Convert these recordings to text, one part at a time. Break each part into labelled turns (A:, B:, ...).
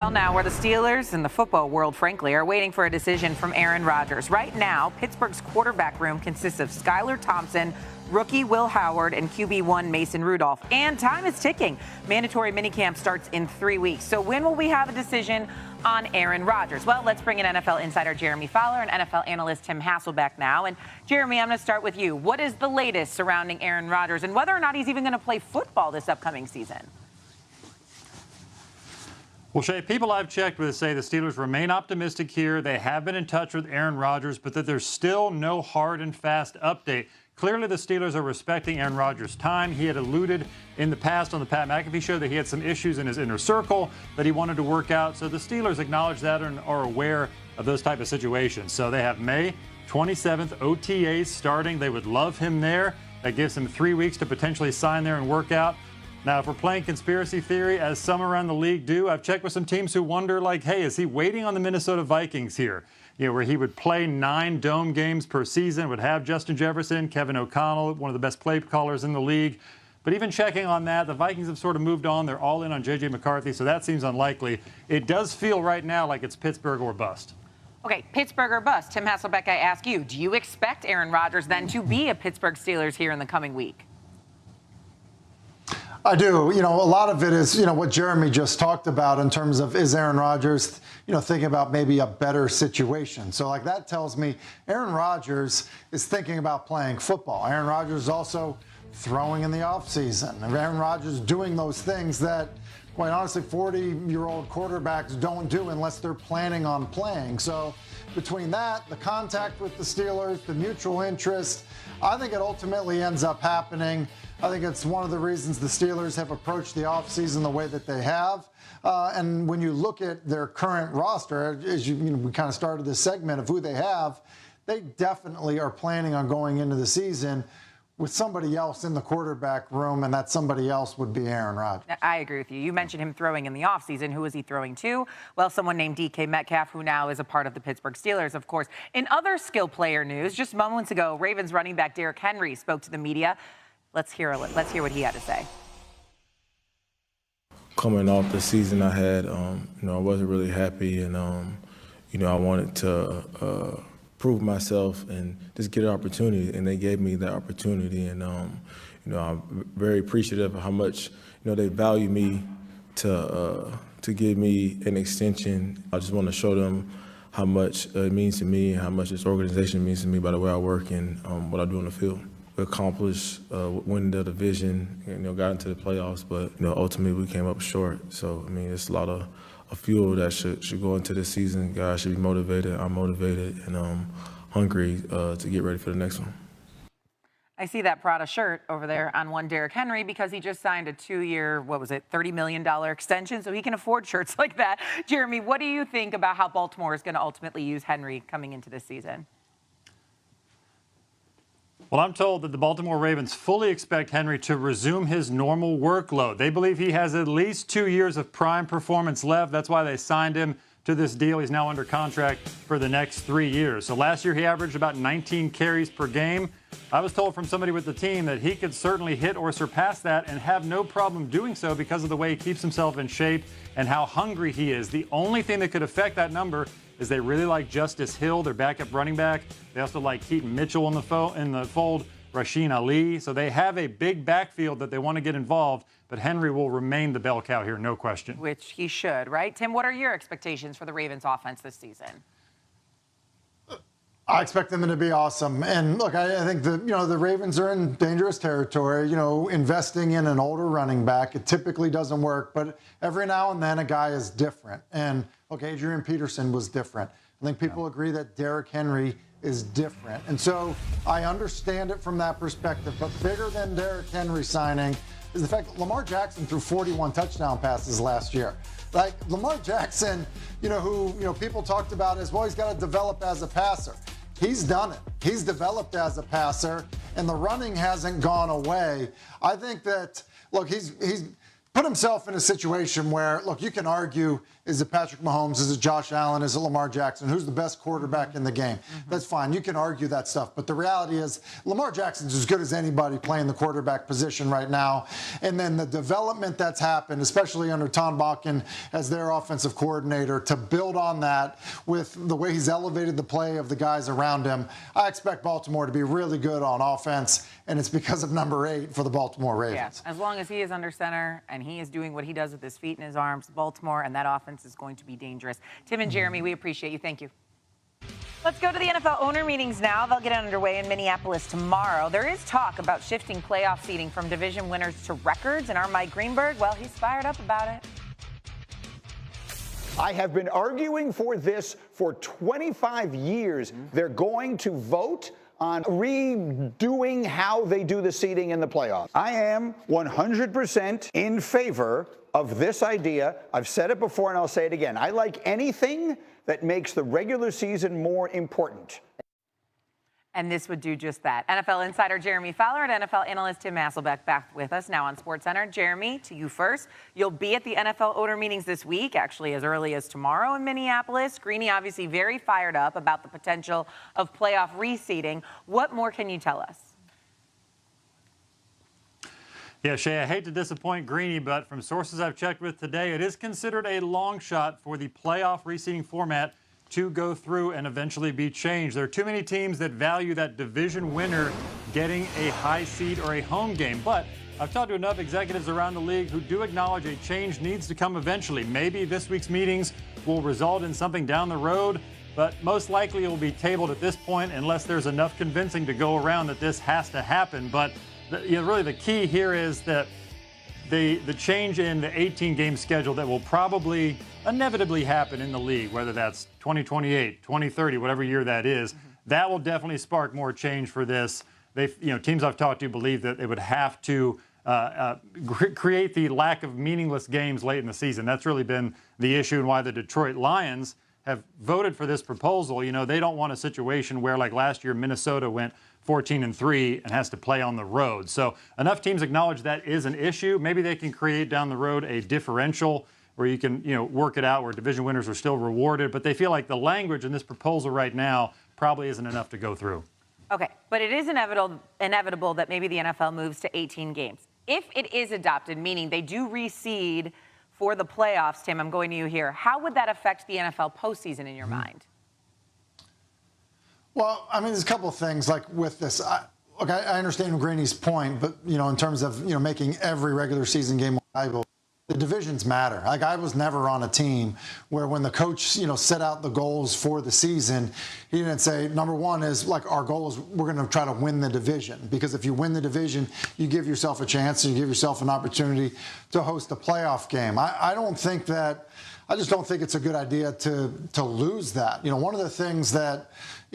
A: Well, now, where the Steelers and the football world, frankly, are waiting for a decision from Aaron Rodgers. Right now, Pittsburgh's quarterback room consists of Skylar Thompson, rookie Will Howard, and QB1 Mason Rudolph. And time is ticking. Mandatory minicamp starts in 3 weeks. So when will we have a decision on Aaron Rodgers? Well, let's bring in NFL insider Jeremy Fowler and NFL analyst Tim Hasselbeck now. And Jeremy, I'm going to start with you. What is the latest surrounding Aaron Rodgers and whether or not he's even going to play football this upcoming season?
B: Well, Shay, people I've checked with say the Steelers remain optimistic here. They have been in touch with Aaron Rodgers, but that there's still no hard and fast update. Clearly, the Steelers are respecting Aaron Rodgers' time. He had alluded in the past on the Pat McAfee show that he had some issues in his inner circle that he wanted to work out. So the Steelers acknowledge that and are aware of those type of situations. So they have May 27th OTAs starting. They would love him there. That gives him 3 weeks to potentially sign there and work out. Now, if we're playing conspiracy theory, as some around the league do, I've checked with some teams who wonder, like, hey, is he waiting on the Minnesota Vikings here? You know, where he would play 9 dome games per season, would have Justin Jefferson, Kevin O'Connell, one of the best play callers in the league. But even checking on that, the Vikings have sort of moved on. They're all in on J.J. McCarthy, so that seems unlikely. It does feel right now like it's Pittsburgh or bust.
A: Okay, Pittsburgh or bust. Tim Hasselbeck, I ask you, do you expect Aaron Rodgers then to be a Pittsburgh Steelers here in the coming week?
C: I do. You know, a lot of it is, what Jeremy just talked about in terms of is Aaron Rodgers, thinking about maybe a better situation. So, like, that tells me Aaron Rodgers is thinking about playing football. Aaron Rodgers is also throwing in the offseason. Aaron Rodgers doing those things that, quite honestly, 40-year-old quarterbacks don't do unless they're planning on playing. So, between that, the contact with the Steelers, the mutual interest, I think it ultimately ends up happening. I think it's one of the reasons the Steelers have approached the offseason the way that they have. And when you look at their current roster, as we kind of started this segment of who they have, they definitely are planning on going into the season with somebody else in the quarterback room, and that somebody else would be Aaron Rodgers.
A: I agree with you. You mentioned him throwing in the offseason. Who is he throwing to? Well, someone named DK Metcalf, who now is a part of the Pittsburgh Steelers, of course. In other skill player news, just moments ago, Ravens running back Derrick Henry spoke to the media. Let's hear what he had to say.
D: Coming off the season I had, I wasn't really happy, and I wanted to prove myself and just get an opportunity, and they gave me that opportunity, and I'm very appreciative of how much they value me to give me an extension. I just want to show them how much it means to me, how much this organization means to me by the way I work and what I do on the field. We accomplished winning the division, got into the playoffs, but ultimately we came up short. So I mean, it's a lot of fuel that should go into this season. Guys should be motivated. I'm motivated, and I'm hungry to get ready for the next one.
A: I see that Prada shirt over there on one Derrick Henry because he just signed a 2-year, $30 million extension, so he can afford shirts like that. Jeremy, what do you think about how Baltimore is going to ultimately use Henry coming into this season?
B: Well, I'm told that the Baltimore Ravens fully expect Henry to resume his normal workload. They believe he has at least 2 years of prime performance left. That's why they signed him to this deal. He's now under contract for the next 3 years. So last year he averaged about 19 carries per game. I was told from somebody with the team that he could certainly hit or surpass that and have no problem doing so because of the way he keeps himself in shape and how hungry he is. The only thing that could affect that number is they really like Justice Hill, their backup running back. They also like Keaton Mitchell in the fold, Rasheen Ali. So they have a big backfield that they want to get involved, but Henry will remain the bell cow here, no question.
A: Which he should, right? Tim, what are your expectations for the Ravens offense this season?
C: I expect them to be awesome. And look, I think the Ravens are in dangerous territory. Investing in an older running back, it typically doesn't work, but every now and then a guy is different. And look, Adrian Peterson was different. I think people agree that Derrick Henry is different. And so I understand it from that perspective, but bigger than Derrick Henry signing is the fact that Lamar Jackson threw 41 touchdown passes last year. Like Lamar Jackson, who people talked about as, well, he's got to develop as a passer. He's done it. He's developed as a passer, and the running hasn't gone away. I think that, look, he's put himself in a situation where, look, you can argue, is it Patrick Mahomes, is it Josh Allen, is it Lamar Jackson, who's the best quarterback in the game? That's fine. You can argue that stuff. But the reality is Lamar Jackson's as good as anybody playing the quarterback position right now. And then the development that's happened, especially under Tom Bakken as their offensive coordinator, to build on that with the way he's elevated the play of the guys around him, I expect Baltimore to be really good on offense, and it's because of number 8 for the Baltimore Ravens.
A: Yeah, as long as he is under center and he is doing what he does with his feet and his arms, Baltimore and that offense is going to be dangerous. Tim and Jeremy, we appreciate you. Thank you. Let's go to the NFL owner meetings now. They'll get underway in Minneapolis tomorrow. There is talk about shifting playoff seeding from division winners to records, and our Mike Greenberg, well, he's fired up about it.
E: I have been arguing for this for 25 years. They're going to vote on redoing how they do the seeding in the playoffs. I am 100% in favor of this idea. I've said it before and I'll say it again. I like anything that makes the regular season more important.
A: And this would do just that. NFL insider Jeremy Fowler and NFL analyst Tim Masselbeck back with us now on SportsCenter. Jeremy, to you first. You'll be at the NFL owner meetings this week, actually as early as tomorrow in Minneapolis. Greeny obviously very fired up about the potential of playoff reseeding. What more can you tell us?
B: Yeah, Shay, I hate to disappoint Greeny, but from sources I've checked with today, it is considered a long shot for the playoff reseeding format to go through and eventually be changed. There are too many teams that value that division winner getting a high seed or a home game. But I've talked to enough executives around the league who do acknowledge a change needs to come eventually. Maybe this week's meetings will result in something down the road, but most likely it will be tabled at this point unless there's enough convincing to go around that this has to happen. But really the key here is that the change in the 18-game schedule that will probably inevitably happen in the league, whether that's 2028, 2030, whatever year that is, that will definitely spark more change for this. Teams I've talked to believe that they would have to create the lack of meaningless games late in the season. That's really been the issue and why the Detroit Lions have voted for this proposal. They don't want a situation where, like last year, Minnesota went 14-3 and has to play on the road. So enough teams acknowledge that is an issue. Maybe they can create down the road a differential where you can, work it out where division winners are still rewarded. But they feel like the language in this proposal right now probably isn't enough to go through. Okay,
A: but it is inevitable that maybe the NFL moves to 18 games. If it is adopted, meaning they do reseed for the playoffs, Tim, I'm going to you here. How would that affect the NFL postseason in your mind?
C: Well, I mean, there's a couple of things like with this. I understand Greeny's point, but, in terms of, making every regular season game valuable, the divisions matter. Like, I was never on a team where when the coach, set out the goals for the season, he didn't say, number one is, like, our goal is we're going to try to win the division. Because if you win the division, you give yourself a chance and you give yourself an opportunity to host a playoff game. I just don't think it's a good idea to lose that. One of the things that,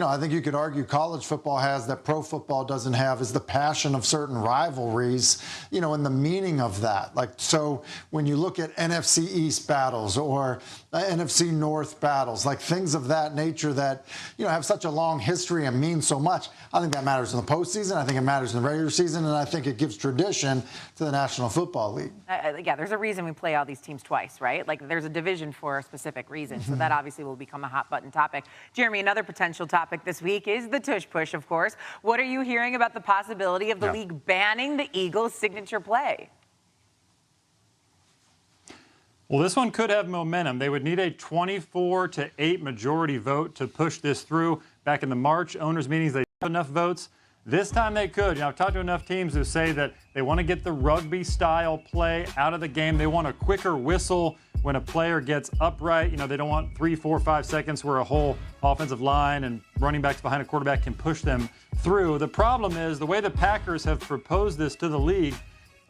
C: I think you could argue college football has that pro football doesn't have is the passion of certain rivalries, and the meaning of that. Like, so when you look at NFC East battles or NFC North battles, like things of that nature that, have such a long history and mean so much, I think that matters in the postseason. I think it matters in the regular season, and I think it gives tradition to the National Football League.
A: Yeah, there's a reason we play all these teams twice, right? Like, there's a division for a specific reason. So that obviously will become a hot button topic. Jeremy, another potential topic this week is the tush push, of course. What are you hearing about the possibility of the league banning the Eagles' signature play?
B: Well, this one could have momentum. They would need a 24-8 majority vote to push this through. Back in the March owners' meetings, they had enough votes. This time they could. I've talked to enough teams who say that they want to get the rugby-style play out of the game. They want a quicker whistle when a player gets upright. They don't want 3, 4, 5 seconds where a whole offensive line and running backs behind a quarterback can push them through. The problem is the way the Packers have proposed this to the league,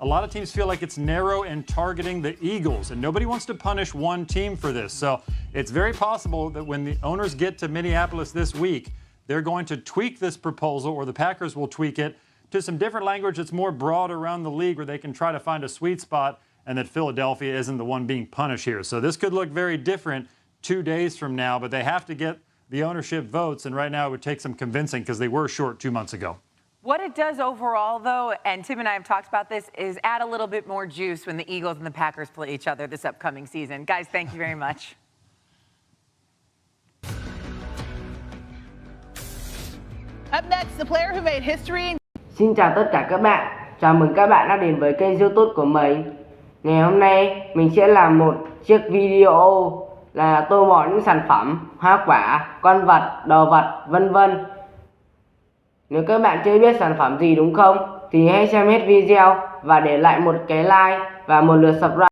B: a lot of teams feel like it's narrow and targeting the Eagles, and nobody wants to punish one team for this. So it's very possible that when the owners get to Minneapolis this week, they're going to tweak this proposal, or the Packers will tweak it to some different language that's more broad around the league where they can try to find a sweet spot and that Philadelphia isn't the one being punished here. So this could look very different 2 days from now, but they have to get the ownership votes, and right now it would take some convincing because they were short 2 months ago.
A: What it does overall, though, and Tim and I have talked about this, is add a little bit more juice when the Eagles and the Packers play each other this upcoming season. Guys, thank you very much.
F: Up next, the player who made history.
G: Xin chào tất cả các bạn. Chào mừng các bạn đã đến với kênh YouTube của mình. Ngày hôm nay mình sẽ làm một chiếc video là tô màu những sản phẩm, hoa quả, con vật, đồ vật, vân vân. Nếu các bạn chưa biết sản phẩm gì đúng không thì hãy xem hết video và để lại một cái like và một lượt subscribe.